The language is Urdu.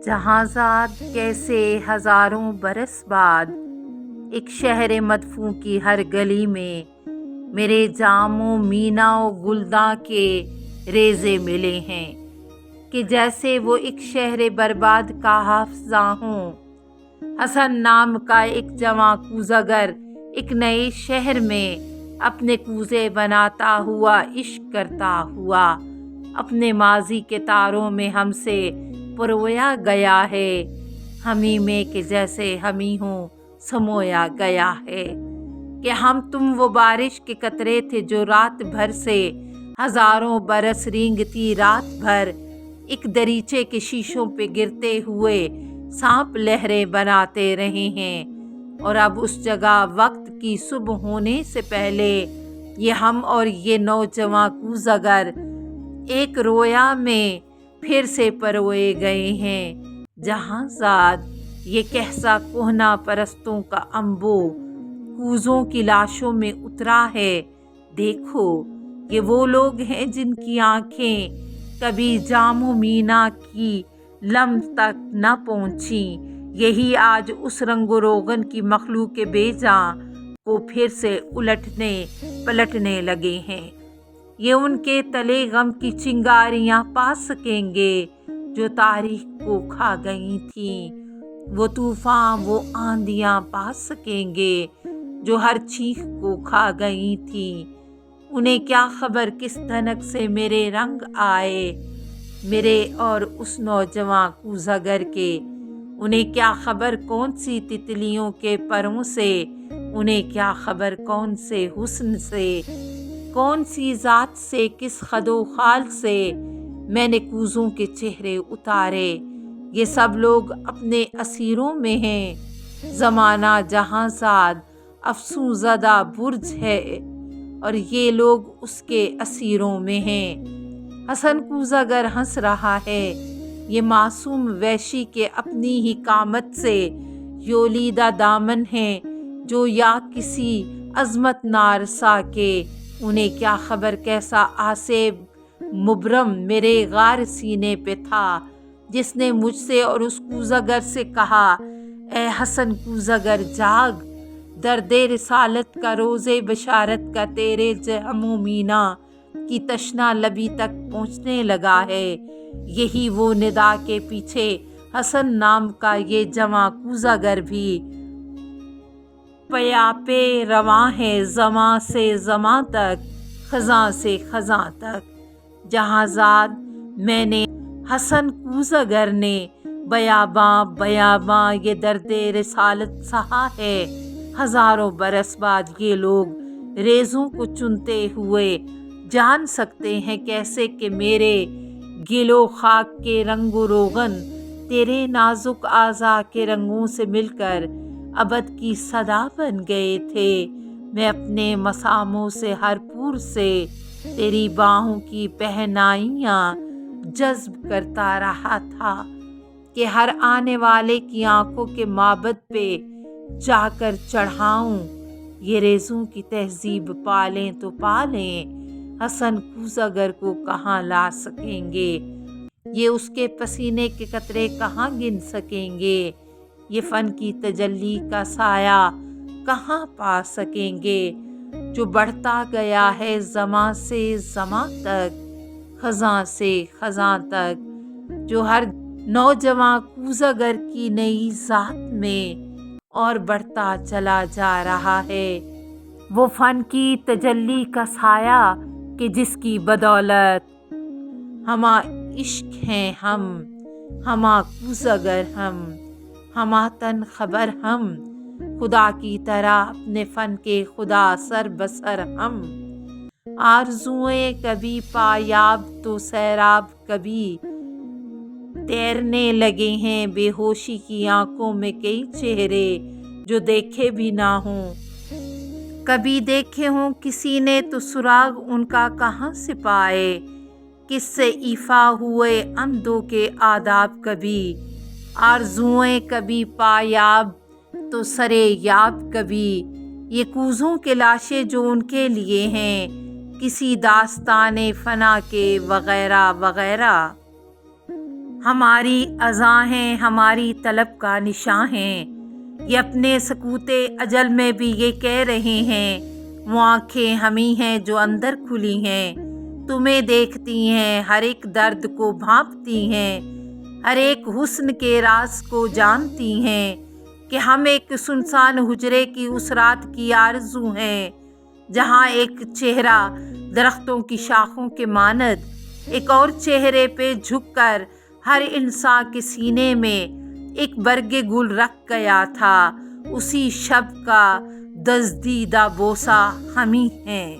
جہاں زاد کیسے ہزاروں برس بعد ایک شہر مدفون کی ہر گلی میں میرے جام و مینا و گلداں کے ریزے ملے ہیں کہ جیسے وہ ایک شہر برباد کا حافظاں ہوں۔ حسن نام کا ایک جواں کوزگر ایک نئے شہر میں اپنے کوزے بناتا ہوا عشق کرتا ہوا اپنے ماضی کے تاروں میں ہم سے پرویا گیا ہے، ہمیں میں کہ جیسے ہمیں ہوں سمویا گیا ہے کہ ہم تم وہ بارش کے قطرے تھے جو رات بھر سے ہزاروں برس رینگتی رات بھر ایک دریچے کے شیشوں پہ گرتے ہوئے سانپ لہریں بناتے رہے ہیں، اور اب اس جگہ وقت کی صبح ہونے سے پہلے یہ ہم اور یہ نوجواں کوزگر ایک رویا میں پھر سے پروئے گئے ہیں۔ جہاں زاد یہ کہسا کوہنا پرستوں کا انبو کوزوں کی لاشوں میں اترا ہے، دیکھو یہ وہ لوگ ہیں جن کی آنکھیں کبھی جام و مینا کی لمح تک نہ پہنچیں، یہی آج اس رنگ و روغن کی مخلوق بے جاں کو پھر سے الٹنے پلٹنے لگے ہیں۔ یہ ان کے تلے غم کی چنگاریاں پا سکیں گے جو تاریخ کو کھا گئی تھیں، وہ طوفان وہ آندیاں پا سکیں گے جو ہر چیخ کو کھا گئی تھیں۔ انہیں کیا خبر کس دھنک سے میرے رنگ آئے میرے اور اس نوجواں کوزگر کے، انہیں کیا خبر کون سی تتلیوں کے پروں سے، انہیں کیا خبر کون سے حسن سے، کون سی ذات سے، کس خد و خال سے میں نے کوزوں کے چہرے اتارے۔ یہ سب لوگ اپنے اسیروں میں ہیں، زمانہ جہاں زاد افسوں زدہ برج ہے اور یہ لوگ اس کے اسیروں میں ہیں۔ حسن کوزگر ہنس رہا ہے، یہ معصوم وحشی کے اپنی ہی قامت سے یولیدہ دامن ہیں جو یا کسی عظمت نارسا کے، انہیں کیا خبر کیسا آسیب مبرم میرے غار سینے پہ تھا جس نے مجھ سے اور اس کوزگر سے کہا، اے حسن کوزگر جاگ، درد رسالت کا روز بشارت کا تیرے جام و مینا کی تشنا لبی تک پہنچنے لگا ہے۔ یہی وہ ندا کے پیچھے حسن نام کا یہ جواں کوزگر بھی پیا پہ رواں ہے، زماں سے زماں تک، خزاں سے خزاں تک۔ جہاں زاد میں نے حسن کوزگر نے بیاباں بیاباں یہ درد رسالت سہا ہے، ہزاروں برس بعد یہ لوگ ریزوں کو چنتے ہوئے جان سکتے ہیں کیسے کہ میرے گل و خاک کے رنگ و روغن تیرے نازک اعضاء کے رنگوں سے مل کر ابد کی صدا بن گئے تھے۔ میں اپنے مساموں سے ہر پور سے تیری باہوں کی پہنائیاں جذب کرتا رہا تھا کہ ہر آنے والے کی آنکھوں کے معبد پہ جا کر چڑھاؤں یہ ریزوں کی تہذیب، پالیں تو پالیں حسن کوزگر کو کہاں لا سکیں گے، یہ اس کے پسینے کے قطرے کہاں گن سکیں گے، یہ فن کی تجلی کا سایہ کہاں پا سکیں گے جو بڑھتا گیا ہے زماں سے زماں تک، خزاں سے خزاں تک، جو ہر نوجواں کوزگر کی نئی ذات میں اور بڑھتا چلا جا رہا ہے۔ وہ فن کی تجلی کا سایہ کہ جس کی بدولت ہمہ عشق ہیں ہم، ہمہ کوزگر ہم، ہمہ تن خبر ہم، خدا کی طرح اپنے فن کے خدا سر بسر ہم، آرزوئیں کبھی پایاب تو سیراب کبھی، تیرنے لگے ہیں بے ہوشی کی آنکھوں میں کئی چہرے جو دیکھے بھی نہ ہوں، کبھی دیکھے ہوں کسی نے تو سراغ ان کا کہاں سے پائے، کس سے ایفا ہوئے اندوں کے آداب کبھی، آرزوئیں کبھی پایاب تو سرے یاب کبھی، یہ کوزوں کے لاشیں جو ان کے لیے ہیں کسی داستان فنا کے وغیرہ وغیرہ۔ ہماری اذاں ہیں ہماری طلب کا نشاں ہیں، یہ اپنے سکوت اجل میں بھی یہ کہہ رہے ہیں، وہ آنکھیں ہمیں ہیں جو اندر کھلی ہیں، تمہیں دیکھتی ہیں، ہر ایک درد کو بھانپتی ہیں، ہر ایک حسن کے راز کو جانتی ہیں، کہ ہم ایک سنسان حجرے کی اس رات کی آرزو ہیں، جہاں ایک چہرہ درختوں کی شاخوں کے مانند ایک اور چہرے پہ جھک کر ہر انسان کے سینے میں ایک برگ گل رکھ گیا تھا، اسی شب کا دزدیدہ بوسہ ہم ہی ہیں۔